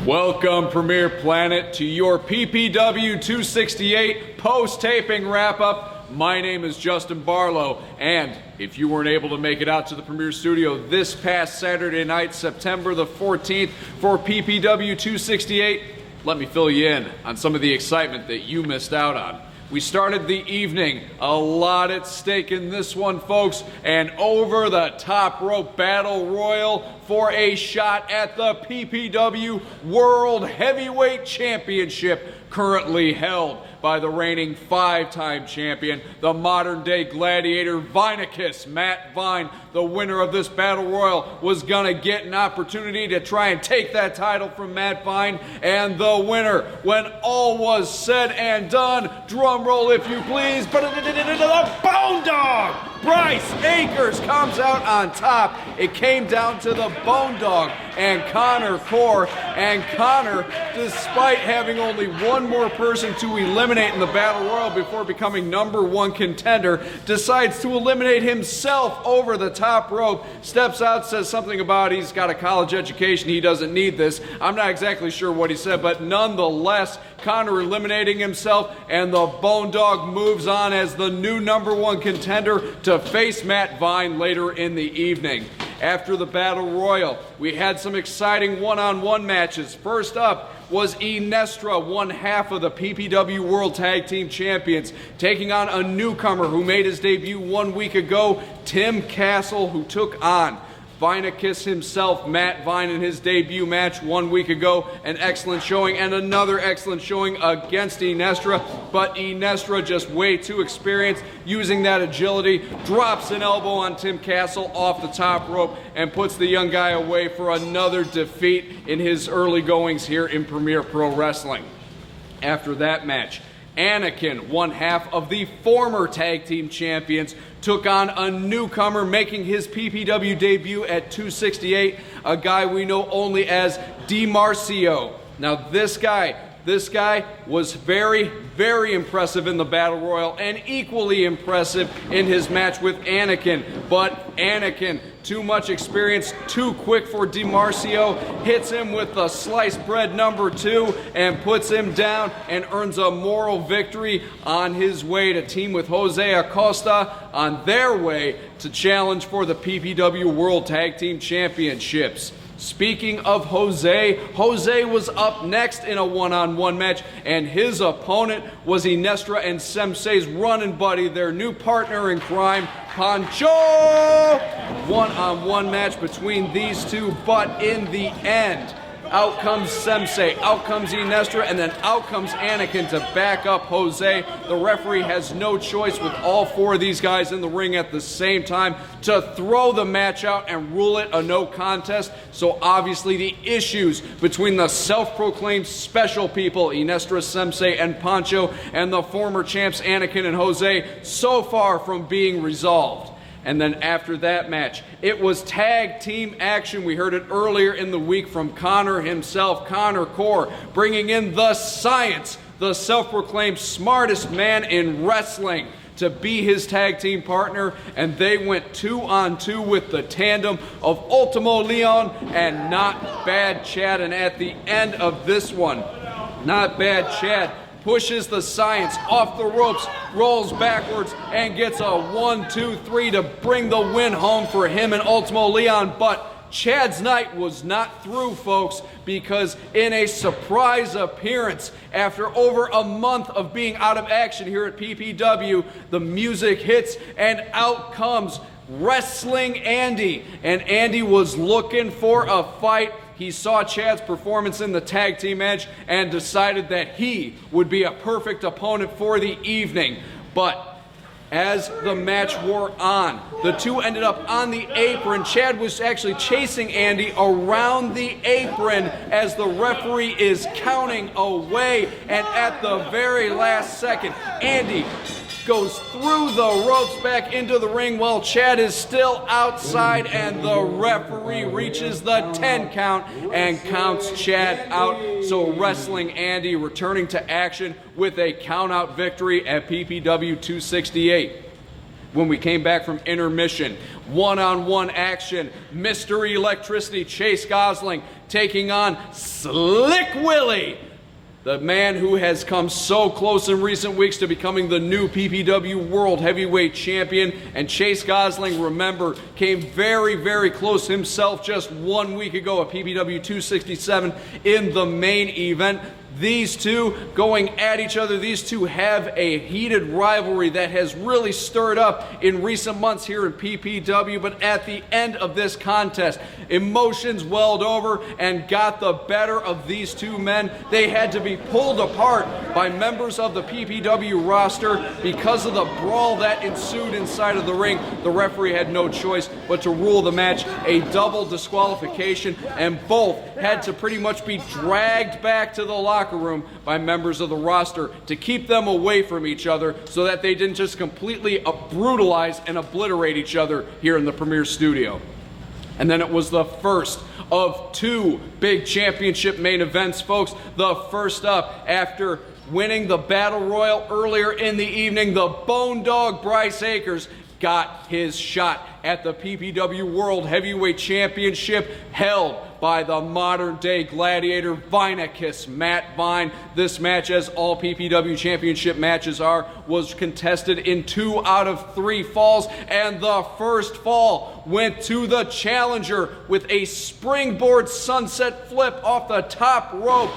Welcome, Premier Planet, to your PPW268 post-taping wrap-up. My name is Justin Barlow, and if you weren't able to make it out to the Premier Studio this past Saturday night, September the 14th, for PPW268, let me fill you in on some of the excitement that you missed out on. We started the evening, a lot at stake in this one, folks, and over the top rope battle royal for a shot at the PPW World Heavyweight Championship, currently held by the reigning five-time champion, the Modern Day Gladiator, Vinicus Matt Vine. The winner of this battle royal was gonna get an opportunity to try and take that title from Matt Vine, and the winner, when all was said and done, drum roll if you please, but the Bone Dog! Bryce Akers comes out on top. It came down to the Bone Dog and Connor Core, and Connor, despite having only one more person to eliminate in the battle royal before becoming #1 contender, decides to eliminate himself over the top rope, steps out, says something about he's got a college education, he doesn't need this. I'm not exactly sure what he said, but nonetheless, Connor eliminating himself, and the Bone Dog moves on as the new #1 contender to face Matt Vine later in the evening. After the battle royal, we had some exciting one-on-one matches. First up was Iniestra, one half of the PPW World Tag Team Champions, taking on a newcomer who made his debut 1 week ago, Tim Castle, who took on Vinicus himself, Matt Vine, in his debut match 1 week ago. An excellent showing and another excellent showing against Iniestra, but Iniestra, just way too experienced, using that agility, drops an elbow on Tim Castle off the top rope and puts the young guy away for another defeat in his early goings here in Premier Pro Wrestling. After that match, Anakin, one half of the former tag team champions, took on a newcomer making his PPW debut at 268, a guy we know only as DiMarcio. Now this guy was very, very impressive in the Battle Royal and equally impressive in his match with Anakin. But Anakin, too much experience, too quick for DiMarcio, hits him with the sliced bread #2 and puts him down and earns a moral victory on his way to team with José Acosta on their way to challenge for the PPW World Tag Team Championships. Speaking of Jose was up next in a one-on-one match, and his opponent was Iniestra and Semsei's running buddy, their new partner in crime, Pancho. One-on-one match between these two, but in the end, out comes Semsei, out comes Iniestra, and then out comes Anakin to back up Jose. The referee has no choice with all four of these guys in the ring at the same time to throw the match out and rule it a no contest. So obviously the issues between the self-proclaimed special people, Iniestra, Semsei, and Pancho, and the former champs Anakin and Jose, so far from being resolved. And then after that match, it was tag team action. We heard it earlier in the week from Connor himself, Connor Core, bringing in the science, the self-proclaimed smartest man in wrestling, to be his tag team partner, and they went 2-on-2 with the tandem of Ultimo Leon and Not Bad Chad. And at the end of this one, Not Bad Chad pushes the science off the ropes, rolls backwards, and gets a 1-2-3 to bring the win home for him and Ultimo Leon. But Chad's night was not through, folks, because in a surprise appearance, after over a month of being out of action here at PPW, the music hits and out comes Wrestling Andy. And Andy was looking for a fight. He saw Chad's performance in the tag team match and decided that he would be a perfect opponent for the evening. But as the match wore on, the two ended up on the apron. Chad was actually chasing Andy around the apron as the referee is counting away. And at the very last second, Andy goes through the ropes back into the ring while Chad is still outside, and the referee reaches the 10 count and counts Chad out. So Wrestling Andy returning to action with a count-out victory at PPW 268. When we came back from intermission, one-on-one action, Mr. Electricity Chase Gosling taking on Slick Willie, the man who has come so close in recent weeks to becoming the new PPW World Heavyweight Champion. And Chase Gosling, remember, came very, very close himself just 1 week ago at PPW 267 in the main event. These two going at each other. These two have a heated rivalry that has really stirred up in recent months here in PPW. But at the end of this contest, emotions welled over and got the better of these two men. They had to be pulled apart by members of the PPW roster because of the brawl that ensued inside of the ring. The referee had no choice but to rule the match a double disqualification, and both had to pretty much be dragged back to the locker room by members of the roster to keep them away from each other so that they didn't just completely brutalize and obliterate each other here in the Premier Studio. And then it was the first of two big championship main events, folks. The first up, after winning the Battle Royal earlier in the evening, the Bone Dog Bryce Akers got his shot at the PPW World Heavyweight Championship, held by the Modern Day Gladiator, Vinicus Matt Vine. This match, as all PPW Championship matches are, was contested in 2 out of 3 falls, and the first fall went to the challenger with a springboard sunset flip off the top rope.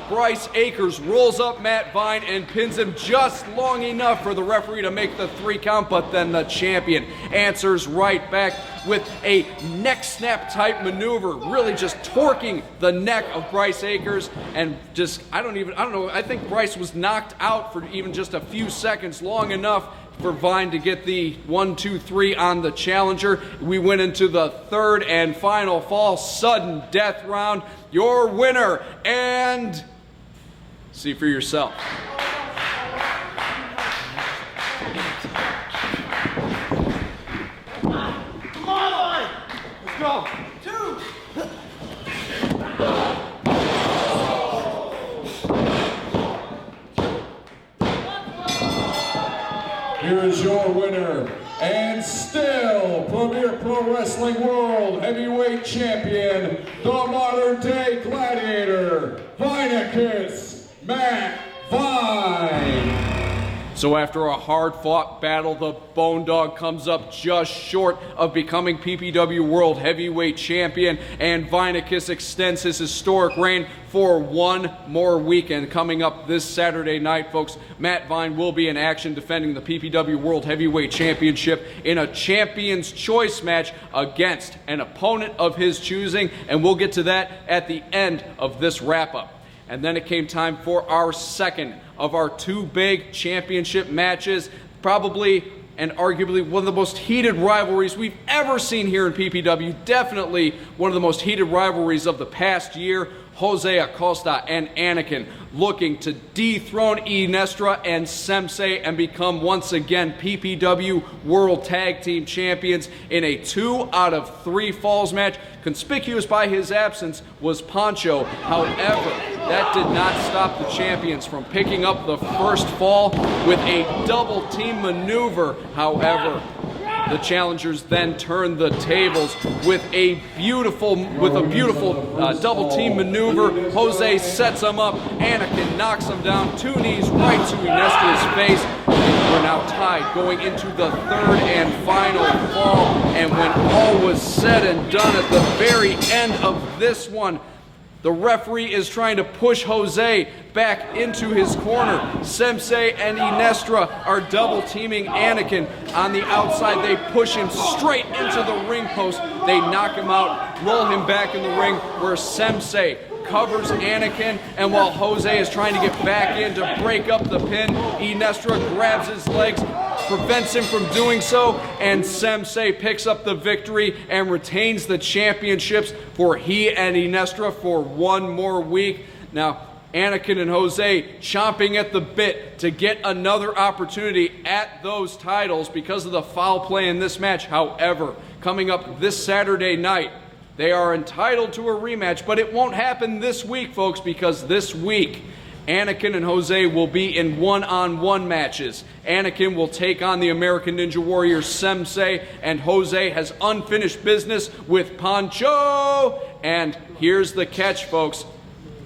Bryce Akers rolls up Matt Vine and pins him just long enough for the referee to make the 3 count, but then the champion answers right back with a neck snap type maneuver, really just torquing the neck of Bryce Akers, and just, I don't know, I think Bryce was knocked out for even just a few seconds, long enough for Vine to get the 1, 2, 3 on the challenger. We went into the third and final fall, sudden death round. Your winner, and see for yourself. Come on! Let's go! 2! Here is your winner, and still Premier Pro Wrestling World Heavyweight Champion, the Modern Day Gladiator, Vinicus Matt Vine. So after a hard-fought battle, the Bone Dog comes up just short of becoming PPW World Heavyweight Champion, and Vinicus extends his historic reign for 1 more weekend. Coming up this Saturday night, folks, Matt Vine will be in action defending the PPW World Heavyweight Championship in a Champion's Choice match against an opponent of his choosing, and we'll get to that at the end of this wrap-up. And then it came time for our second of our 2 big championship matches, probably and arguably one of the most heated rivalries we've ever seen here in PPW, definitely one of the most heated rivalries of the past year. José Acosta and Anakin looking to dethrone Iniestra and Semsei and become once again PPW World Tag Team Champions in a 2 out of 3 falls match. Conspicuous by his absence was Pancho. However, that did not stop the champions from picking up the first fall with a double team maneuver. However, the challengers then turned the tables with a beautiful double team maneuver. Jose sets him up. Anakin knocks him down. 2 knees right to Iniestra's face. And we're now tied going into the third and final fall. And when all was said and done at the very end of this one, the referee is trying to push Jose back into his corner. Semsei and Iniestra are double teaming Anakin on the outside. They push him straight into the ring post. They knock him out, roll him back in the ring, where Semsei covers Anakin, and while Jose is trying to get back in to break up the pin, Iniestra grabs his legs, prevents him from doing so, and Semsei picks up the victory and retains the championships for he and Iniestra for 1 more week. Now, Anakin and Jose chomping at the bit to get another opportunity at those titles because of the foul play in this match. However, coming up this Saturday night, they are entitled to a rematch, but it won't happen this week, folks, because this week Anakin and Jose will be in one-on-one matches. Anakin will take on the American Ninja Warrior Semsei, and Jose has unfinished business with Pancho. go. And here's the catch, folks.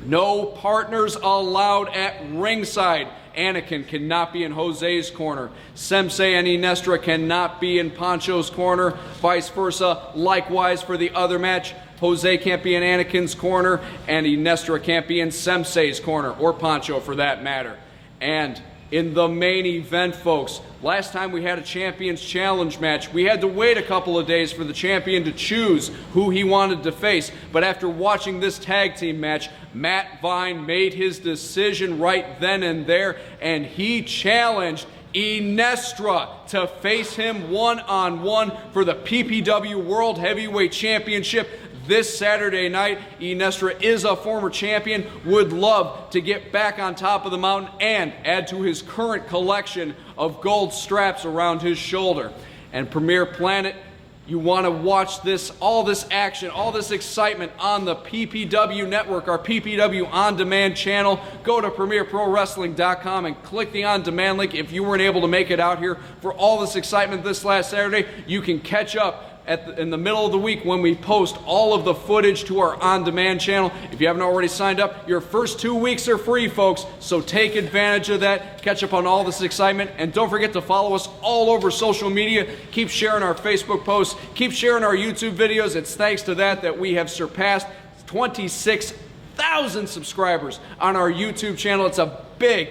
No partners allowed at ringside. Anakin cannot be in Jose's corner. Semsei and Iniestra cannot be in Pancho's corner. Vice versa. Likewise for the other match. Jose can't be in Anakin's corner, and Iniestra can't be in Semsei's corner, or Pancho for that matter. And in the main event, folks, last time we had a Champions Challenge match, we had to wait a couple of days for the champion to choose who he wanted to face. But after watching this tag team match, Matt Vine made his decision right then and there, and he challenged Iniestra to face him one-on-one for the PPW World Heavyweight Championship this Saturday night. Iniestra is a former champion, would love to get back on top of the mountain and add to his current collection of gold straps around his shoulder. And Premier Planet, you want to watch this, all this action, all this excitement on the PPW Network, our PPW On Demand channel. Go to PremierProWrestling.com and click the On Demand link. If you weren't able to make it out here for all this excitement this last Saturday, you can catch up in the middle of the week when we post all of the footage to our on-demand channel. If you haven't already signed up, your first 2 weeks are free, folks, so take advantage of that. Catch up on all this excitement, and don't forget to follow us all over social media. Keep sharing our Facebook posts, keep sharing our YouTube videos. It's thanks to that we have surpassed 26,000 subscribers on our YouTube channel. It's a big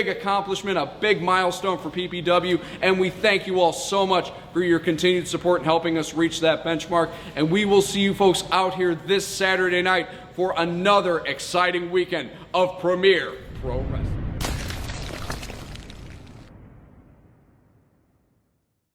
accomplishment, a big milestone for PPW, and we thank you all so much for your continued support in helping us reach that benchmark. And we will see you folks out here this Saturday night for another exciting weekend of Premier Pro Wrestling.